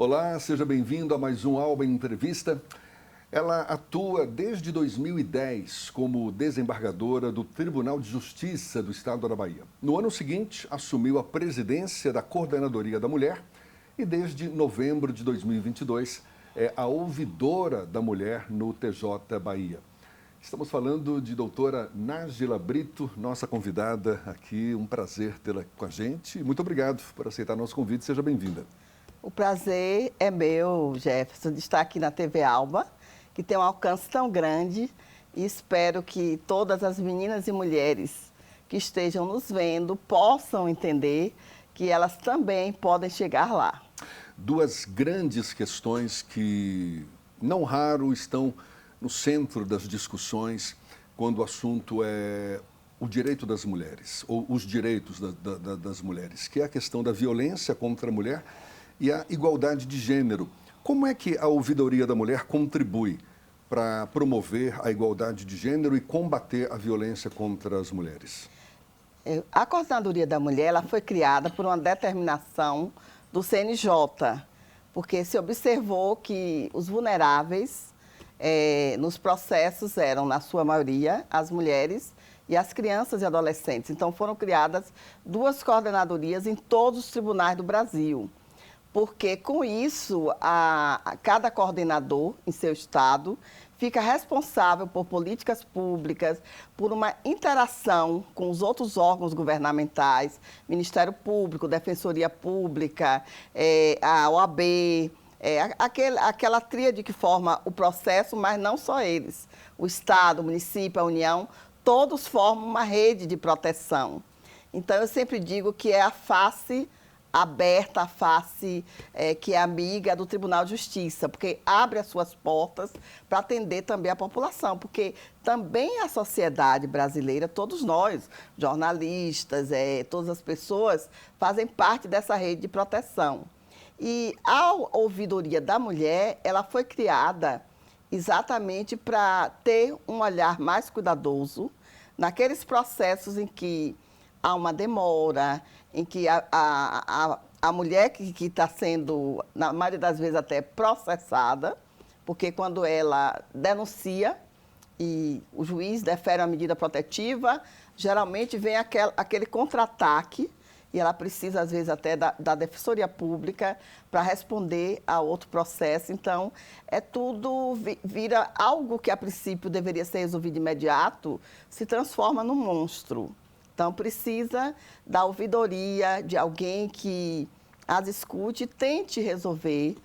Olá, seja bem-vindo a mais um Alba em Entrevista. Ela atua desde 2010 como desembargadora do Tribunal de Justiça do Estado da Bahia. No ano seguinte, assumiu a presidência da Coordenadoria da Mulher e desde novembro de 2022 é a ouvidora da mulher no TJ Bahia. Estamos falando de doutora Nájila Brito, nossa convidada aqui. Um prazer tê-la com a gente. Muito obrigado por aceitar nosso convite. Seja bem-vinda. O prazer é meu, Jefferson, de estar aqui na TV Alba, que tem um alcance tão grande, e espero que todas as meninas e mulheres que estejam nos vendo possam entender que elas também podem chegar lá. Duas grandes questões que, não raro, estão no centro das discussões quando o assunto é o direito das mulheres, ou os direitos das mulheres, que é a questão da violência contra a mulher e a igualdade de gênero. Como é que a Ouvidoria da Mulher contribui para promover a igualdade de gênero e combater a violência contra as mulheres? A Coordenadoria da Mulher ela foi criada por uma determinação do CNJ, porque se observou que os vulneráveis nos processos eram, na sua maioria, as mulheres e as crianças e adolescentes. Então, foram criadas duas coordenadorias em todos os tribunais do Brasil, porque, com isso, cada coordenador em seu estado fica responsável por políticas públicas, por uma interação com os outros órgãos governamentais, Ministério Público, Defensoria Pública, a OAB, aquela tríade que forma o processo, mas não só eles. O Estado, o município, a União, todos formam uma rede de proteção. Então, eu sempre digo que é a face aberta, a face que é amiga do Tribunal de Justiça, porque abre as suas portas para atender também a população, porque também a sociedade brasileira, todos nós, jornalistas, todas as pessoas, fazem parte dessa rede de proteção. E a Ouvidoria da Mulher, ela foi criada exatamente para ter um olhar mais cuidadoso naqueles processos em que há uma demora, em que a mulher que está sendo, na maioria das vezes, até processada, porque quando ela denuncia e o juiz defere uma medida protetiva, geralmente vem aquele contra-ataque e ela precisa, às vezes, até da Defensoria Pública para responder a outro processo. Então, tudo vira algo que, a princípio, deveria ser resolvido de imediato, se transforma num monstro. Então, precisa da ouvidoria, de alguém que as escute e tente resolver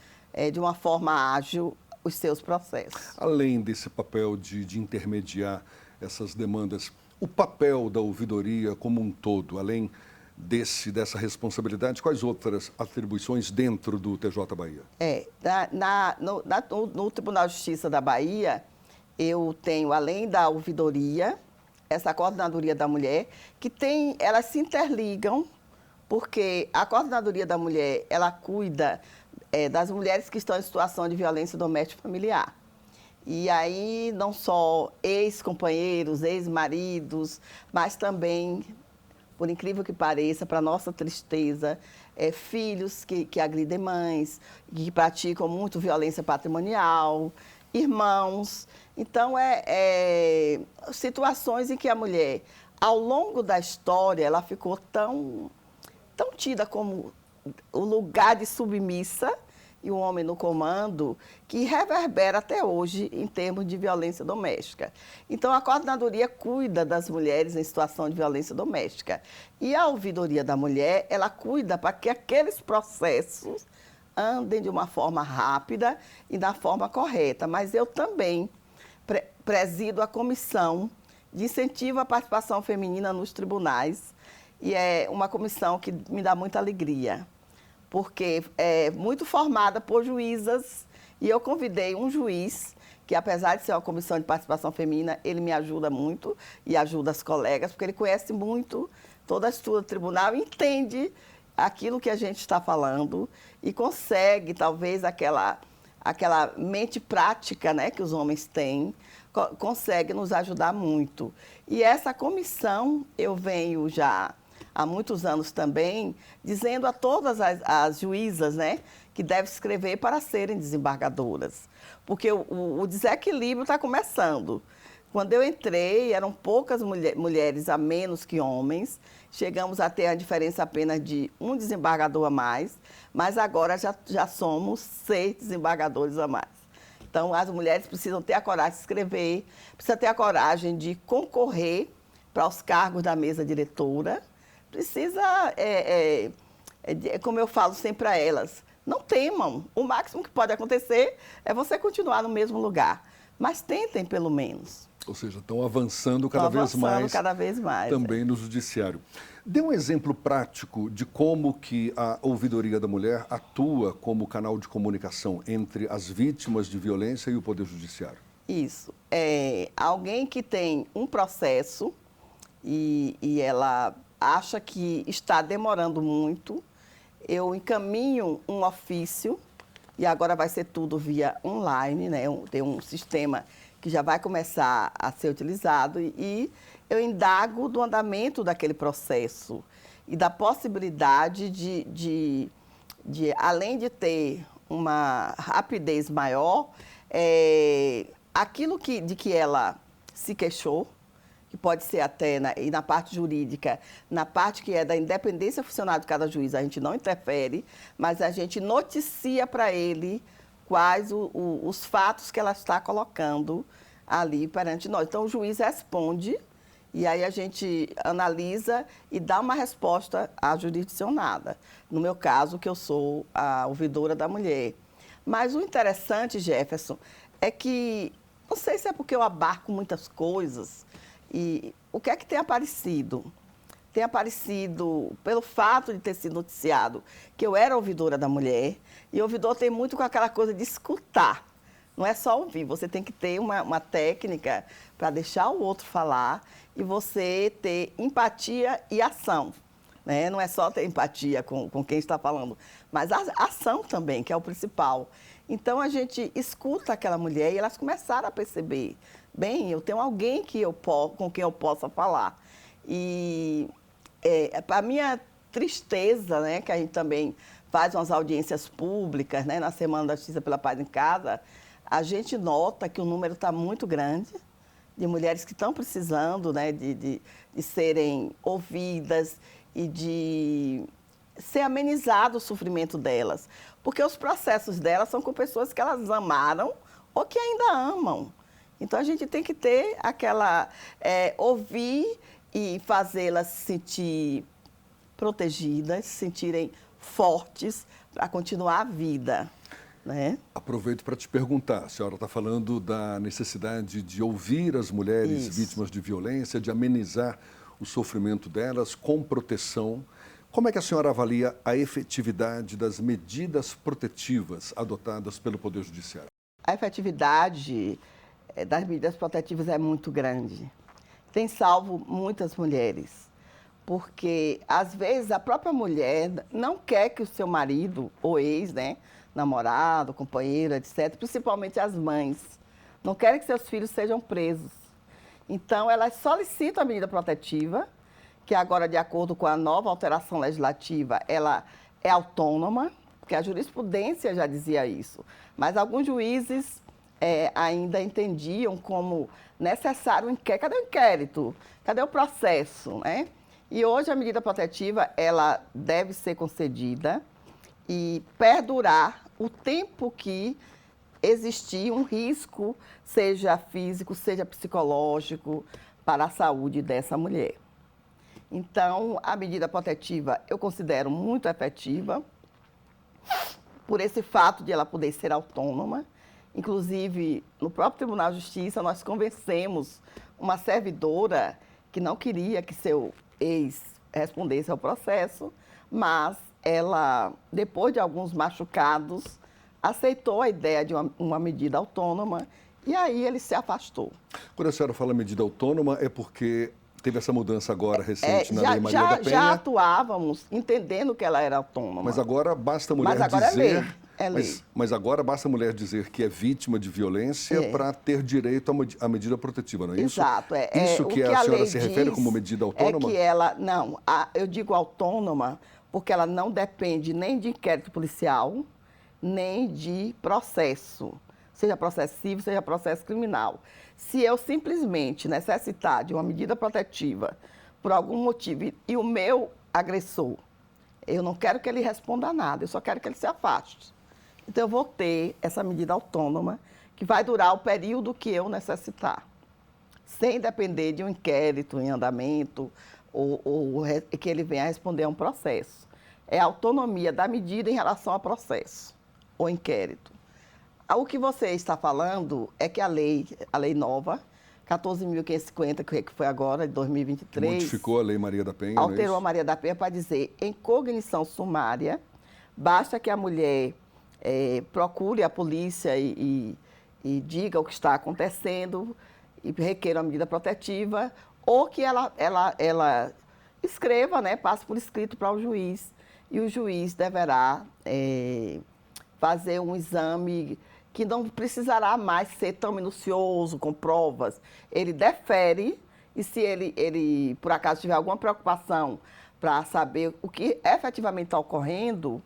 de uma forma ágil os seus processos. Além desse papel de intermediar essas demandas, o papel da ouvidoria como um todo, além dessa responsabilidade, quais outras atribuições dentro do TJ Bahia? No Tribunal de Justiça da Bahia, eu tenho, além da ouvidoria, essa Coordenadoria da Mulher, elas se interligam, porque a Coordenadoria da Mulher, ela cuida das mulheres que estão em situação de violência doméstica familiar. E aí, não só ex-companheiros, ex-maridos, mas também, por incrível que pareça, para nossa tristeza, filhos que agridem mães, que praticam muito violência patrimonial, irmãos. Então, situações em que a mulher, ao longo da história, ela ficou tão tida como o lugar de submissa e o homem no comando, que reverbera até hoje em termos de violência doméstica. Então, a Coordenadoria cuida das mulheres em situação de violência doméstica. E a Ouvidoria da Mulher, ela cuida para que aqueles processos andem de uma forma rápida e da forma correta. Mas eu também presido a comissão de incentivo à participação feminina nos tribunais, e é uma comissão que me dá muita alegria, porque é muito formada por juízas, e eu convidei um juiz que, apesar de ser uma comissão de participação feminina, ele me ajuda muito e ajuda as colegas, porque ele conhece muito toda a estrutura do tribunal e entende aquilo que a gente está falando e consegue, talvez, aquela mente prática, né, que os homens têm, consegue nos ajudar muito. E essa comissão, eu venho já há muitos anos também, dizendo a todas as juízas, né, que devem escrever para serem desembargadoras. Porque o desequilíbrio está começando. Quando eu entrei, eram poucas mulheres a menos que homens. Chegamos a ter a diferença apenas de um desembargador a mais, mas agora já somos 6 desembargadores a mais. Então, as mulheres precisam ter a coragem de escrever, precisam ter a coragem de concorrer para os cargos da mesa diretora. Precisa, como eu falo sempre para elas, não temam. O máximo que pode acontecer é você continuar no mesmo lugar. Mas tentem, pelo menos. Ou seja, estão avançando cada vez mais também no judiciário. Dê um exemplo prático de como que a Ouvidoria da Mulher atua como canal de comunicação entre as vítimas de violência e o Poder Judiciário. Isso. Alguém que tem um processo e ela acha que está demorando muito, eu encaminho um ofício, e agora vai ser tudo via online, né? Tem um sistema que já vai começar a ser utilizado e eu indago do andamento daquele processo e da possibilidade de além de ter uma rapidez maior, aquilo de que ela se queixou, que pode ser até, e na parte jurídica, na parte que é da independência funcional de cada juiz, a gente não interfere, mas a gente noticia para ele quais os fatos que ela está colocando ali perante nós. Então, o juiz responde e aí a gente analisa e dá uma resposta à jurisdicionada. No meu caso, que eu sou a ouvidora da mulher. Mas o interessante, Jefferson, é que, não sei se é porque eu abarco muitas coisas, e o que é que tem aparecido? Tem aparecido pelo fato de ter sido noticiado que eu era ouvidora da mulher, e o ouvidor tem muito com aquela coisa de escutar. Não é só ouvir, você tem que ter uma técnica para deixar o outro falar e você ter empatia e ação. Né? Não é só ter empatia com quem está falando, mas a ação também, que é o principal. Então, a gente escuta aquela mulher e elas começaram a perceber, bem, eu tenho alguém com quem eu possa falar. E para a minha tristeza, né, que a gente também faz umas audiências públicas, né, na Semana da Justiça pela Paz em Casa, a gente nota que o número está muito grande de mulheres que estão precisando, né, de serem ouvidas e de ser amenizado o sofrimento delas. Porque os processos delas são com pessoas que elas amaram ou que ainda amam. Então, a gente tem que ter aquela... ouvir e fazê-las se sentir protegidas, se sentirem fortes para continuar a vida. Né? Aproveito para te perguntar, a senhora está falando da necessidade de ouvir as mulheres vítimas de violência, de amenizar o sofrimento delas com proteção. Como é que a senhora avalia a efetividade das medidas protetivas adotadas pelo Poder Judiciário? A efetividade das medidas protetivas é muito grande. Tem salvo muitas mulheres, porque, às vezes, a própria mulher não quer que o seu marido ou ex, né, namorado, companheiro, etc., principalmente as mães, não querem que seus filhos sejam presos. Então, elas solicitam a medida protetiva, que agora, de acordo com a nova alteração legislativa, ela é autônoma, porque a jurisprudência já dizia isso. Mas alguns juízes ainda entendiam como necessário cadê o inquérito? Cadê o processo? Né? E hoje a medida protetiva ela deve ser concedida e perdurar o tempo que existir um risco, seja físico, seja psicológico, para a saúde dessa mulher. Então, a medida protetiva eu considero muito efetiva, por esse fato de ela poder ser autônoma. Inclusive, no próprio Tribunal de Justiça, nós convencemos uma servidora que não queria que seu ex respondesse ao processo, mas ela, depois de alguns machucados, aceitou a ideia de uma medida autônoma e aí ele se afastou. Quando a senhora fala medida autônoma, é porque teve essa mudança agora recente na Lei Maria da Penha? Já atuávamos entendendo que ela era autônoma. Mas agora basta a mulher dizer É lei. Mas agora basta a mulher dizer que é vítima de violência para ter direito à medida protetiva, não é isso? Exato. Isso que a senhora se refere como medida autônoma? É que ela, não, eu digo autônoma porque ela não depende nem de inquérito policial, nem de processo, seja processo civil, seja processo criminal. Se eu simplesmente necessitar de uma medida protetiva por algum motivo e o meu agressor, eu não quero que ele responda a nada, eu só quero que ele se afaste. Então, eu vou ter essa medida autônoma que vai durar o período que eu necessitar, sem depender de um inquérito em andamento ou que ele venha responder a um processo. É a autonomia da medida em relação ao processo ou inquérito. O que você está falando é que a lei nova, 14.550, que foi agora, de 2023... Que modificou a Lei Maria da Penha, alterou a Maria da Penha para dizer, em cognição sumária, basta que a mulher procure a polícia e diga o que está acontecendo e requeira uma medida protetiva, ou que ela escreva, né, passe por escrito para o juiz, e o juiz deverá fazer um exame que não precisará mais ser tão minucioso, com provas. Ele defere, e se ele por acaso tiver alguma preocupação para saber o que efetivamente está ocorrendo,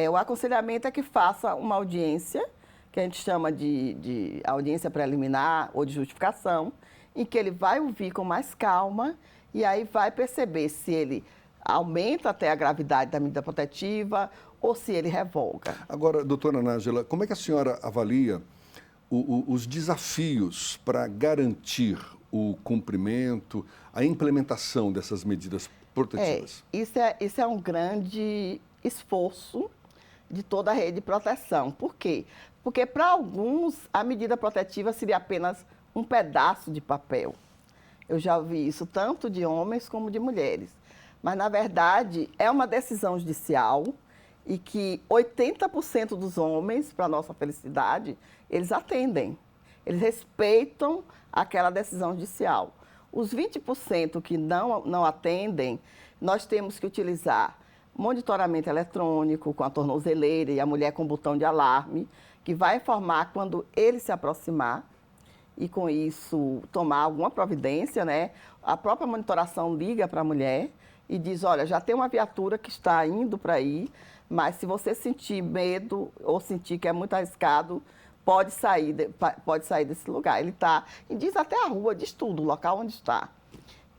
o aconselhamento é que faça uma audiência, que a gente chama de audiência preliminar ou de justificação, em que ele vai ouvir com mais calma e aí vai perceber se ele aumenta até a gravidade da medida protetiva ou se ele revoga. Agora, doutora Nájila, como é que a senhora avalia os desafios para garantir o cumprimento, a implementação dessas medidas protetivas? Isso é um grande esforço de toda a rede de proteção. Por quê? Porque para alguns a medida protetiva seria apenas um pedaço de papel. Eu já ouvi isso tanto de homens como de mulheres. Mas, na verdade, é uma decisão judicial e que 80% dos homens, para nossa felicidade, eles atendem. Eles respeitam aquela decisão judicial. Os 20% que não atendem, nós temos que utilizar monitoramento eletrônico com a tornozeleira e a mulher com o botão de alarme, que vai informar quando ele se aproximar e, com isso, tomar alguma providência, né? A própria monitoração liga para a mulher e diz, olha, já tem uma viatura que está indo para aí, mas se você sentir medo ou sentir que é muito arriscado, pode sair desse lugar. Ele está, e diz até a rua, diz tudo, o local onde está.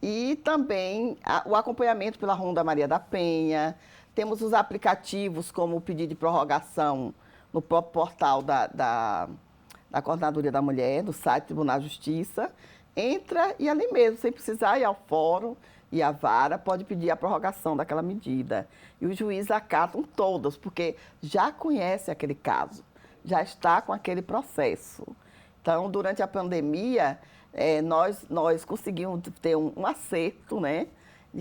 E também o acompanhamento pela Ronda Maria da Penha. Temos os aplicativos como o pedido de prorrogação no próprio portal da Coordenadoria da Mulher, do site Tribunal de Justiça. Entra e ali mesmo, sem precisar ir ao fórum e à vara, pode pedir a prorrogação daquela medida. E os juízes acatam todas, porque já conhece aquele caso, já está com aquele processo. Então, durante a pandemia, nós conseguimos ter um acerto, né,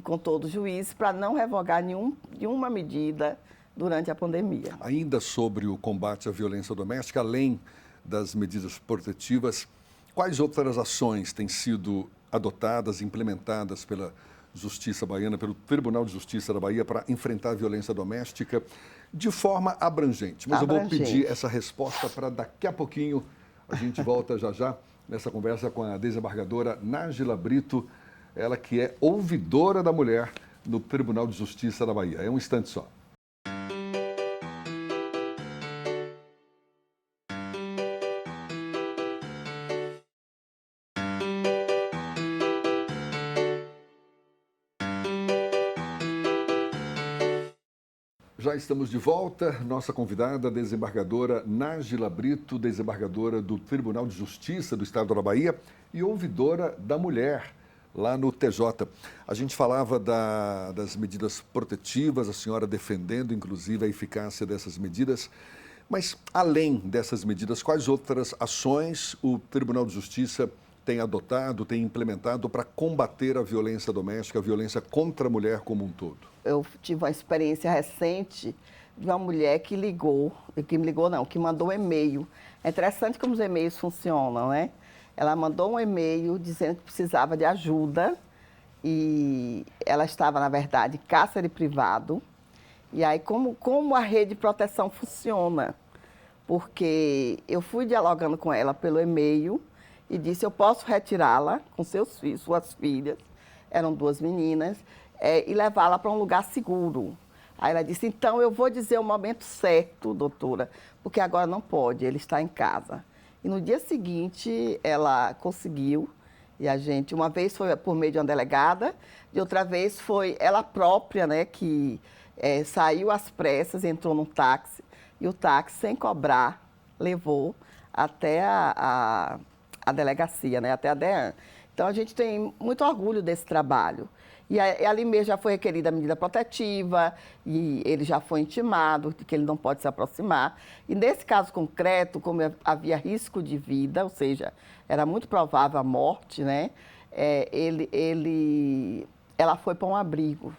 com todos os juízes para não revogar nenhuma medida durante a pandemia. Ainda sobre o combate à violência doméstica, além das medidas protetivas, quais outras ações têm sido adotadas, implementadas pela Justiça Baiana, pelo Tribunal de Justiça da Bahia, para enfrentar a violência doméstica de forma abrangente? Mas eu vou pedir essa resposta para daqui a pouquinho. A gente volta já nessa conversa com a desembargadora Nájila Brito, ela que é ouvidora da mulher no Tribunal de Justiça da Bahia. É um instante só. Já estamos de volta. Nossa convidada, a desembargadora Nájila Brito, desembargadora do Tribunal de Justiça do Estado da Bahia e ouvidora da mulher lá no TJ. A gente falava das medidas protetivas, a senhora defendendo, inclusive, a eficácia dessas medidas. Mas, além dessas medidas, quais outras ações o Tribunal de Justiça tem adotado, tem implementado para combater a violência doméstica, a violência contra a mulher como um todo? Eu tive uma experiência recente de uma mulher que mandou um e-mail. É interessante como os e-mails funcionam, né? Ela mandou um e-mail dizendo que precisava de ajuda e ela estava, na verdade, em cárcere privado E aí, como a rede de proteção funciona? Porque eu fui dialogando com ela pelo e-mail e disse, eu posso retirá-la com seus filhos, suas filhas, eram 2 meninas, e levá-la para um lugar seguro. Aí ela disse, então eu vou dizer o momento certo, doutora, porque agora não pode, ele está em casa. E no dia seguinte ela conseguiu, e a gente, uma vez foi por meio de uma delegada, de outra vez foi ela própria, né, que saiu às pressas, entrou num táxi, e o táxi, sem cobrar, levou até a delegacia, né, até a DEAN. Então, a gente tem muito orgulho desse trabalho. E ali mesmo já foi requerida a medida protetiva, e ele já foi intimado de que ele não pode se aproximar. E nesse caso concreto, como havia risco de vida, ou seja, era muito provável a morte, né, ela foi para um abrigo.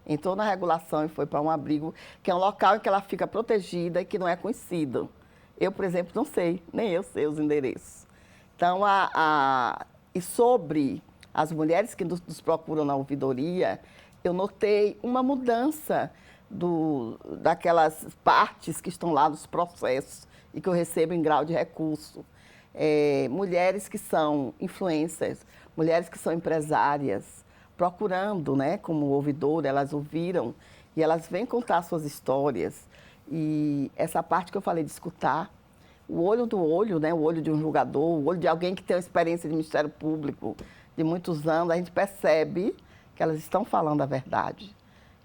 Entrou na regulação e foi para um abrigo, que é um local em que ela fica protegida e que não é conhecido. Eu, por exemplo, não sei, nem eu sei os endereços. Então, e sobre as mulheres que nos procuram na ouvidoria, eu notei uma mudança daquelas partes que estão lá nos processos e que eu recebo em grau de recurso. Mulheres que são influencers, mulheres que são empresárias, procurando, né, como ouvidora, elas ouviram e elas vêm contar suas histórias. E essa parte que eu falei de escutar, o olho do olho, né, o olho de um julgador, o olho de alguém que tem uma experiência de Ministério Público de muitos anos, a gente percebe que elas estão falando a verdade.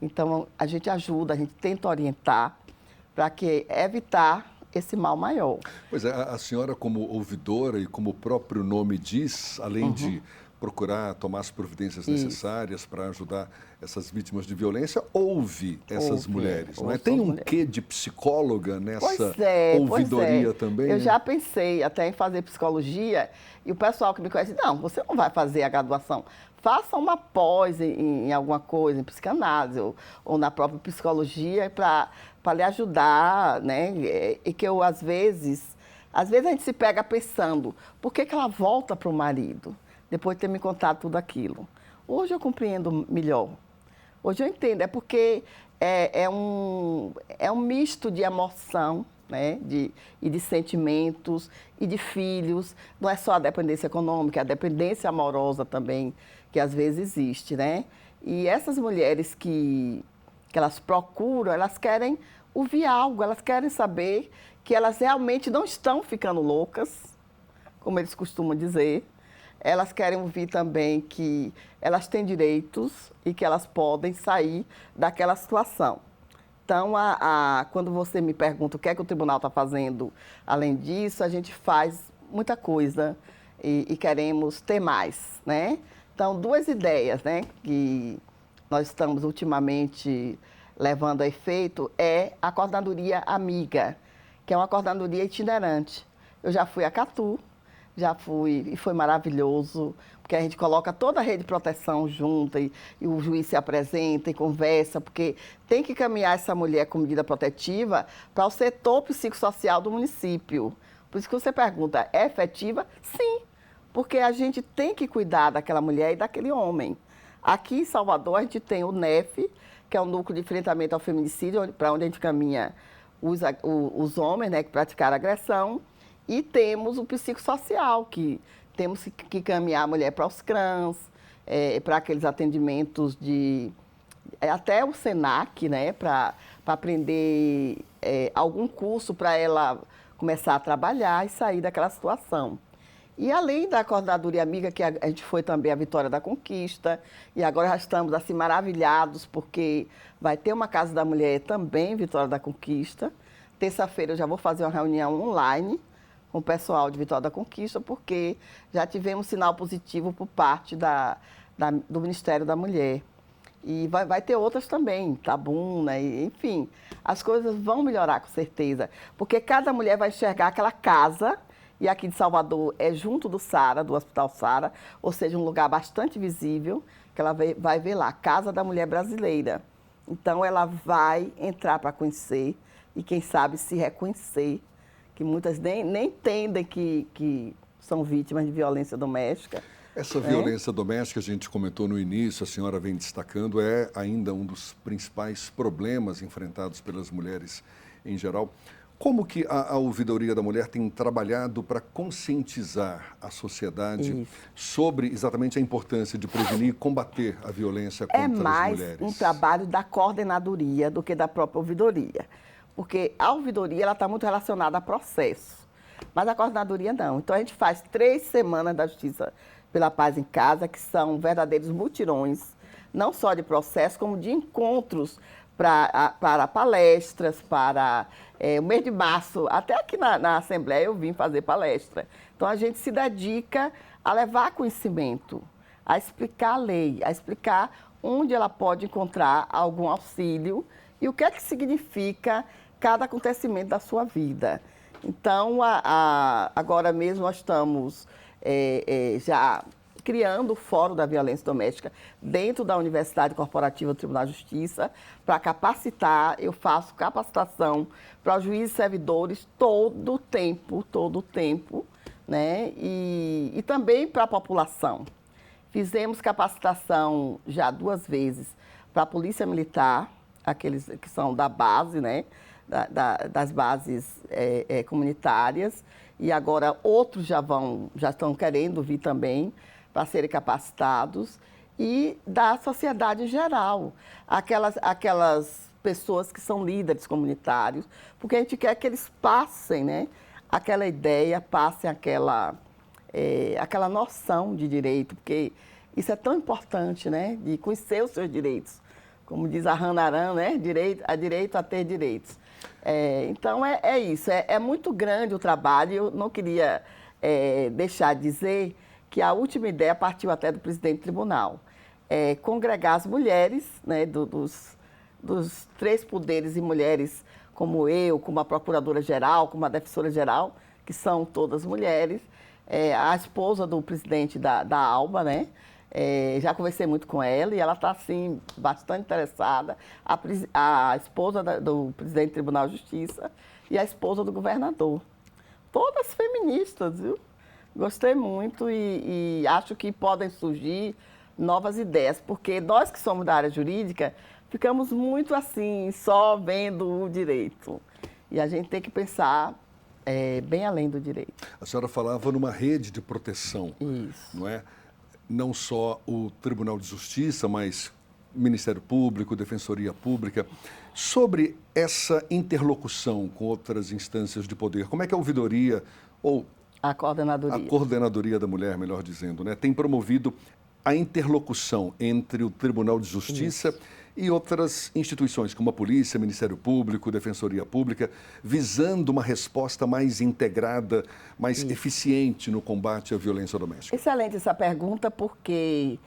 Então, a gente ajuda, a gente tenta orientar para evitar esse mal maior. Pois é, a senhora como ouvidora e como o próprio nome diz, além de procurar tomar as providências necessárias para ajudar essas vítimas de violência, ouve essas mulheres, não é? Tem um quê de psicóloga nessa ouvidoria também? Eu já pensei até em fazer psicologia e o pessoal que me conhece, não, você não vai fazer a graduação. Faça uma pós em alguma coisa, em psicanálise ou na própria psicologia para lhe ajudar, né? E que eu, às vezes a gente se pega pensando, por que ela volta para o marido? Depois de ter me contado tudo aquilo. Hoje eu compreendo melhor. Hoje eu entendo, é porque é um misto de emoção, né? E de sentimentos, e de filhos. Não é só a dependência econômica, é a dependência amorosa também, que às vezes existe, né? E essas mulheres que elas procuram, elas querem ouvir algo, elas querem saber que elas realmente não estão ficando loucas, como eles costumam dizer. Elas querem ouvir também que elas têm direitos e que elas podem sair daquela situação. Então, quando você me pergunta o que é que o tribunal está fazendo, além disso, a gente faz muita coisa e queremos ter mais, né? Então, 2 ideias, né, que nós estamos ultimamente levando a efeito é a coordenadoria amiga, que é uma coordenadoria itinerante. Eu já fui a Catu, já fui e foi maravilhoso, porque a gente coloca toda a rede de proteção junta e o juiz se apresenta e conversa, porque tem que caminhar essa mulher com medida protetiva para o setor psicossocial do município. Por isso que você pergunta, é efetiva? Sim, porque a gente tem que cuidar daquela mulher e daquele homem. Aqui em Salvador a gente tem o NEF, que é o Núcleo de Enfrentamento ao Feminicídio, para onde a gente caminha os homens, né, que praticaram agressão. E temos o psicossocial, que temos que caminhar a mulher para os CRANs, para aqueles atendimentos até o SENAC, né, para aprender algum curso para ela começar a trabalhar e sair daquela situação. E além da coordenadoria amiga, que a gente foi também a Vitória da Conquista, e agora já estamos assim maravilhados, porque vai ter uma Casa da Mulher também, Vitória da Conquista. Terça-feira eu já vou fazer uma reunião online com o pessoal de Vitória da Conquista, porque já tivemos sinal positivo por parte do Ministério da Mulher. E vai ter outras também, Tabuna, enfim. As coisas vão melhorar com certeza, porque cada mulher vai enxergar aquela casa, e aqui de Salvador é junto do SARA, do Hospital SARA, ou seja, um lugar bastante visível, que ela vai ver lá, Casa da Mulher Brasileira. Então, ela vai entrar para conhecer e, quem sabe, se reconhecer, que muitas nem entendem que são vítimas de violência doméstica, Essa violência doméstica, a gente comentou no início, a senhora vem destacando, é ainda um dos principais problemas enfrentados pelas mulheres em geral. Como que a Ouvidoria da Mulher tem trabalhado para conscientizar a sociedade sobre exatamente a importância de prevenir e combater a violência contra as mulheres? É mais um trabalho da coordenadoria do que da própria ouvidoria. Porque a ouvidoria está muito relacionada a processo, mas a coordenadoria não. Então, a gente faz 3 semanas da Justiça pela Paz em Casa, que são verdadeiros mutirões, não só de processo, como de encontros para palestras, para o mês de março. Até aqui na Assembleia eu vim fazer palestra. Então, a gente se dedica a levar conhecimento, a explicar a lei, a explicar onde ela pode encontrar algum auxílio e o que é que significa cada acontecimento da sua vida. Então, agora mesmo nós estamos já criando o Fórum da Violência Doméstica dentro da Universidade Corporativa do Tribunal de Justiça para capacitar. Eu faço capacitação para os juízes e servidores todo o tempo, né? E também para a população. Fizemos capacitação já 2 vezes para a Polícia Militar, aqueles que são da base, né? Das bases comunitárias, e agora outros já estão querendo vir também para serem capacitados, e da sociedade em geral, aquelas pessoas que são líderes comunitários, porque a gente quer que eles passem, né, aquela ideia, passem aquela noção de direito, porque isso é tão importante, né, de conhecer os seus direitos. Como diz a Hannah Arendt, né, direito a ter direitos. Então, é isso. É muito grande o trabalho. Eu não queria deixar de dizer que a última ideia partiu até do presidente do tribunal. Congregar as mulheres, né, dos 3 poderes e mulheres como eu, como a procuradora-geral, como a defensora-geral, que são todas mulheres, a esposa do presidente da ALBA, né? Já conversei muito com ela e ela está, assim, bastante interessada. A esposa do presidente do Tribunal de Justiça e a esposa do governador. Todas feministas, viu? Gostei muito e acho que podem surgir novas ideias, porque nós que somos da área jurídica ficamos muito assim, só vendo o direito. E a gente tem que pensar bem além do direito. A senhora falava numa rede de proteção, Isso. não é? Não só o Tribunal de Justiça, mas Ministério Público, Defensoria Pública. Sobre essa interlocução com outras instâncias de poder, como é que a ouvidoria, ou a Coordenadoria da Mulher, melhor dizendo, né, tem promovido a interlocução entre o Tribunal de Justiça e outras instituições, como a Polícia, Ministério Público, Defensoria Pública, visando uma resposta mais integrada, mais eficiente no combate à violência doméstica? Excelente essa pergunta, porque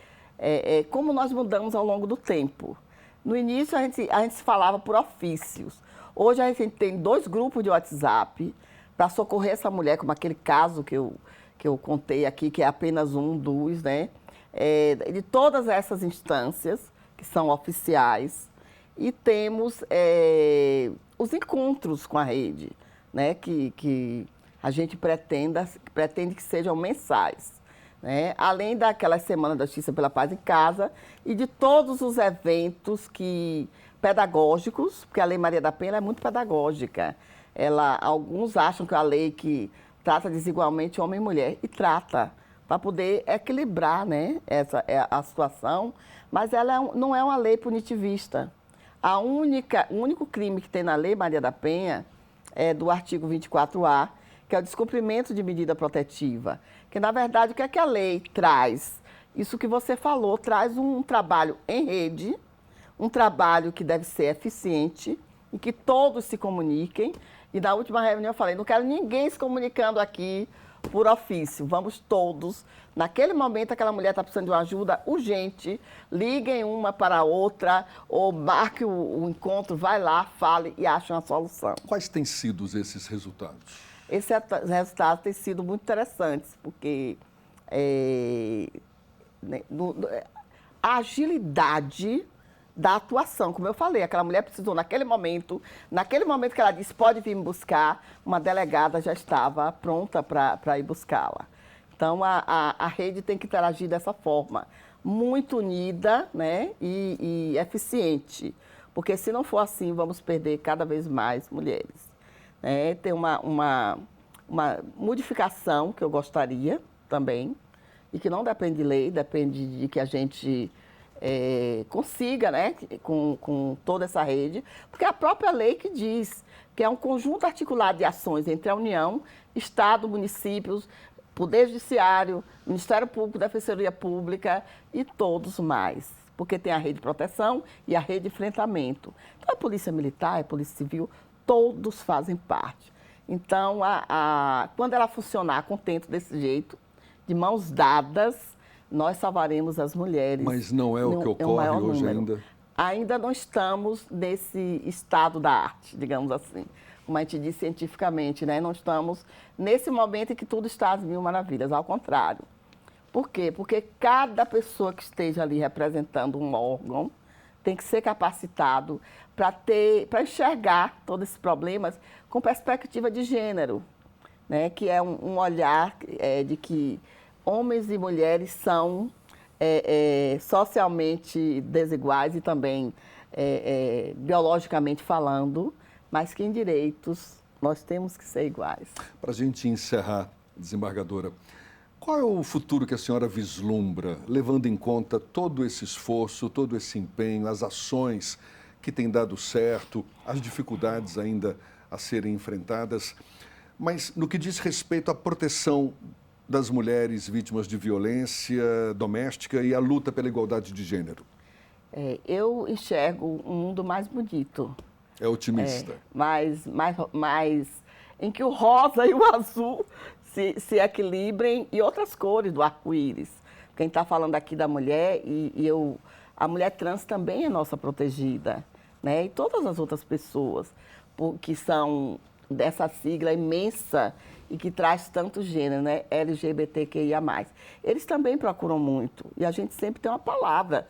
como nós mudamos ao longo do tempo. No início, a gente se falava por ofícios. Hoje, a gente tem 2 grupos de WhatsApp para socorrer essa mulher, como aquele caso que eu contei aqui, que é apenas um dos, né? De todas essas instâncias, que são oficiais, e temos os encontros com a rede, né? Que a gente pretende que sejam mensais, né? Além daquela Semana da Justiça pela Paz em Casa e de todos os eventos pedagógicos, porque a Lei Maria da Penha é muito pedagógica. Alguns acham que a lei que trata desigualmente homem e mulher, e trata, para poder equilibrar, né, a situação, mas ela não é uma lei punitivista. O único crime que tem na Lei Maria da Penha é do artigo 24A, que é o descumprimento de medida protetiva. Que, na verdade, o que é que a lei traz? Isso que você falou, traz um trabalho em rede, um trabalho que deve ser eficiente, em que todos se comuniquem. E na última reunião eu falei, não quero ninguém se comunicando aqui por ofício. Vamos todos, naquele momento aquela mulher está precisando de uma ajuda urgente, liguem uma para a outra, ou marque o encontro, vai lá, fale e ache uma solução. Quais têm sido esses resultados? Esses resultados têm sido muito interessantes, porque a agilidade da atuação, como eu falei, aquela mulher precisou naquele momento que ela disse, pode vir me buscar, uma delegada já estava pronta para ir buscá-la. Então, a rede tem que interagir dessa forma, muito unida, né, e eficiente, porque se não for assim, vamos perder cada vez mais mulheres. Né? Tem uma modificação que eu gostaria também, e que não depende de lei, depende de que a gente consiga, né, com toda essa rede, porque é a própria lei que diz que é um conjunto articulado de ações entre a União, Estado, municípios, Poder Judiciário, Ministério Público, Defensoria Pública e todos mais, porque tem a rede de proteção e a rede de enfrentamento. Então, a Polícia Militar, a Polícia Civil, todos fazem parte. Então, quando ela funcionar contente desse jeito, de mãos dadas, nós salvaremos as mulheres. Mas não é o que ocorre hoje ainda? Ainda não estamos nesse estado da arte, digamos assim. Como a gente diz cientificamente, né? Não estamos nesse momento em que tudo está às mil maravilhas, ao contrário. Por quê? Porque cada pessoa que esteja ali representando um órgão tem que ser capacitado para enxergar todos esses problemas com perspectiva de gênero, né? Que é um olhar de que homens e mulheres são socialmente desiguais e também biologicamente falando, mas que em direitos nós temos que ser iguais. Para a gente encerrar, desembargadora, qual é o futuro que a senhora vislumbra, levando em conta todo esse esforço, todo esse empenho, as ações que têm dado certo, as dificuldades ainda a serem enfrentadas, mas no que diz respeito à proteção das mulheres vítimas de violência doméstica e a luta pela igualdade de gênero? Eu enxergo um mundo mais bonito. É otimista. Mais em que o rosa e o azul se equilibrem e outras cores do arco-íris. Quem está falando aqui da mulher, a mulher trans também é nossa protegida, né? E todas as outras pessoas que são dessa sigla imensa e que traz tanto gênero, né? LGBTQIA+. Eles também procuram muito. E a gente sempre tem uma palavra,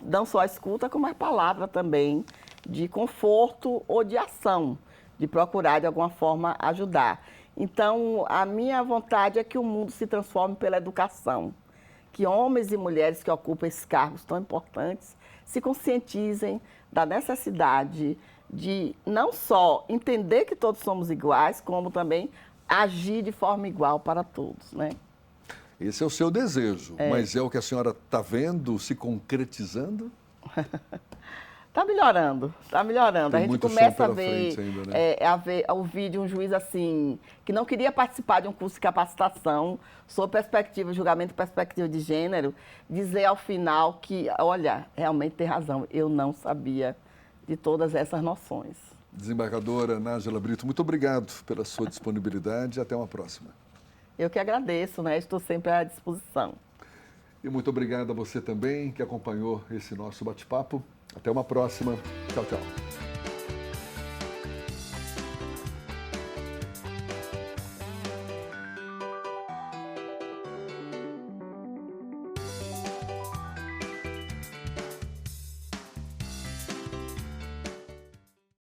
não só a escuta, como a palavra também de conforto ou de ação, de procurar, de alguma forma, ajudar. Então, a minha vontade é que o mundo se transforme pela educação, que homens e mulheres que ocupam esses cargos tão importantes se conscientizem da necessidade de não só entender que todos somos iguais, como também agir de forma igual para todos, né? Esse é o seu desejo, mas é o que a senhora está vendo se concretizando? Está melhorando, está melhorando. Tem a gente muito começa chão a pela ver, frente ainda, né? a ouvir de um juiz assim, que não queria participar de um curso de capacitação sobre perspectiva, julgamento e perspectiva de gênero, dizer ao final que, olha, realmente tem razão, eu não sabia de todas essas noções. Desembargadora Nájila Brito, muito obrigado pela sua disponibilidade e até uma próxima. Eu que agradeço, né? Estou sempre à disposição. E muito obrigado a você também que acompanhou esse nosso bate-papo. Até uma próxima. Tchau, tchau.